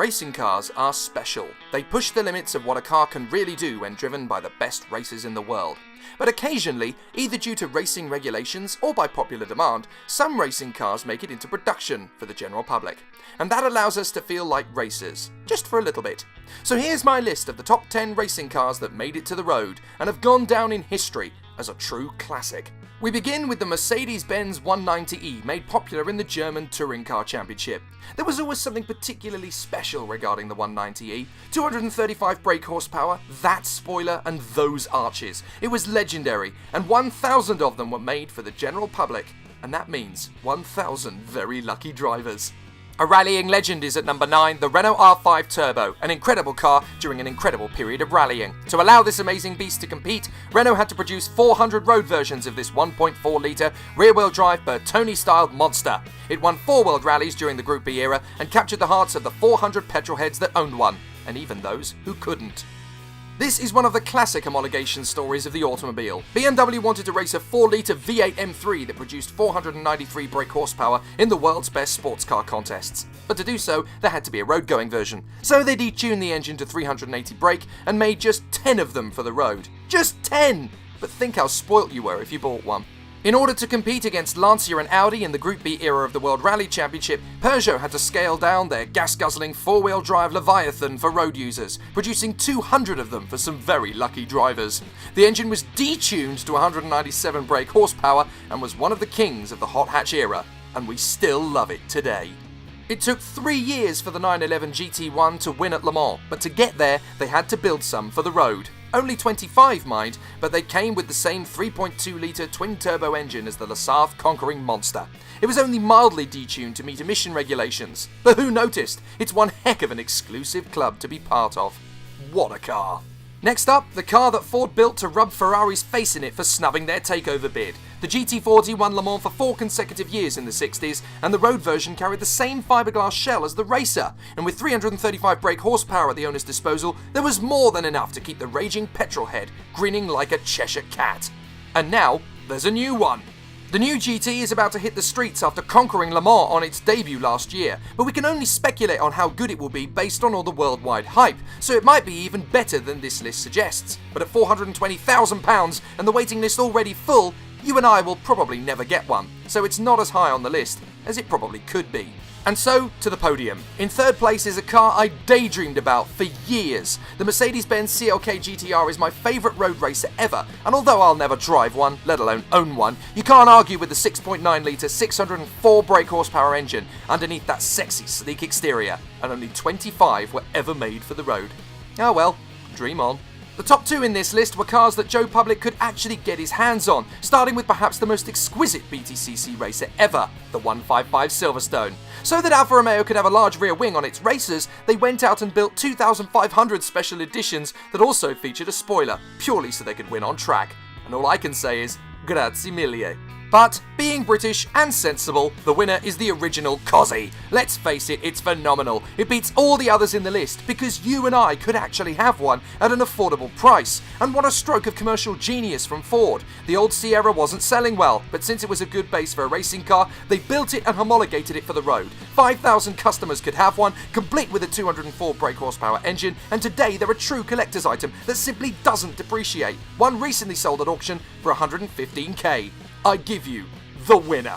Racing cars are special. They push the limits of what a car can really do when driven by the best racers in the world. But occasionally, either due to racing regulations or by popular demand, some racing cars make it into production for the general public. And that allows us to feel like racers, just for a little bit. So here's my list of the top 10 racing cars that made it to the road and have gone down in history as a true classic. We begin with the Mercedes-Benz 190e, made popular in the German Touring Car Championship. There was always something particularly special regarding the 190e. 235 brake horsepower, that spoiler, and those arches. It was legendary, and 1,000 of them were made for the general public, and that means 1,000 very lucky drivers. A rallying legend is at number 9, the Renault RS Turbo, an incredible car during an incredible period of rallying. To allow this amazing beast to compete, Renault had to produce 400 road versions of this 1.4-litre rear-wheel drive Bertone-styled monster. It won 4 world rallies during the Group B era and captured the hearts of the 400 petrolheads that owned one, and even those who couldn't. This is one of the classic homologation stories of the automobile. BMW wanted to race a 4-litre V8 M3 that produced 493 brake horsepower in the world's best sports car contests. But to do so, there had to be a road-going version. So they detuned the engine to 380 brake and made just 10 of them for the road. Just 10! But think how spoilt you were if you bought one. In order to compete against Lancia and Audi in the Group B era of the World Rally Championship, Peugeot had to scale down their gas-guzzling 4-wheel drive Leviathan for road users, producing 200 of them for some very lucky drivers. The engine was detuned to 197 brake horsepower and was one of the kings of the hot hatch era, and we still love it today. It took 3 years for the 911 GT1 to win at Le Mans, but to get there, they had to build some for the road. Only 25, mind, but they came with the same 3.2-litre twin-turbo engine as the Lasalle conquering monster. It was only mildly detuned to meet emission regulations, but who noticed? It's one heck of an exclusive club to be part of. What a car! Next up, the car that Ford built to rub Ferrari's face in it for snubbing their takeover bid. The GT40 won Le Mans for 4 consecutive years in the 60s, and the road version carried the same fiberglass shell as the racer, and with 335 brake horsepower at the owner's disposal, there was more than enough to keep the raging petrolhead grinning like a Cheshire cat. And now, there's a new one. The new GT is about to hit the streets after conquering Le Mans on its debut last year, but we can only speculate on how good it will be based on all the worldwide hype, so it might be even better than this list suggests. But at £420,000 and the waiting list already full, you and I will probably never get one, so it's not as high on the list as it probably could be. And so, to the podium. In third place is a car I daydreamed about for years. The Mercedes-Benz CLK GTR is my favourite road racer ever, and although I'll never drive one, let alone own one, you can't argue with the 6.9-litre 604 brake horsepower engine underneath that sexy, sleek exterior, and only 25 were ever made for the road. Ah well, dream on. The top 2 in this list were cars that Joe Public could actually get his hands on, starting with perhaps the most exquisite BTCC racer ever, the 155 Silverstone. So that Alfa Romeo could have a large rear wing on its racers, they went out and built 2,500 special editions that also featured a spoiler, purely so they could win on track. And all I can say is, grazie mille. But, being British and sensible, the winner is the original Cosy. Let's face it, it's phenomenal. It beats all the others in the list, because you and I could actually have one at an affordable price. And what a stroke of commercial genius from Ford. The old Sierra wasn't selling well, but since it was a good base for a racing car, they built it and homologated it for the road. 5,000 customers could have one, complete with a 204 brake horsepower engine, and today they're a true collector's item that simply doesn't depreciate. One recently sold at auction for 115k. I give you the winner.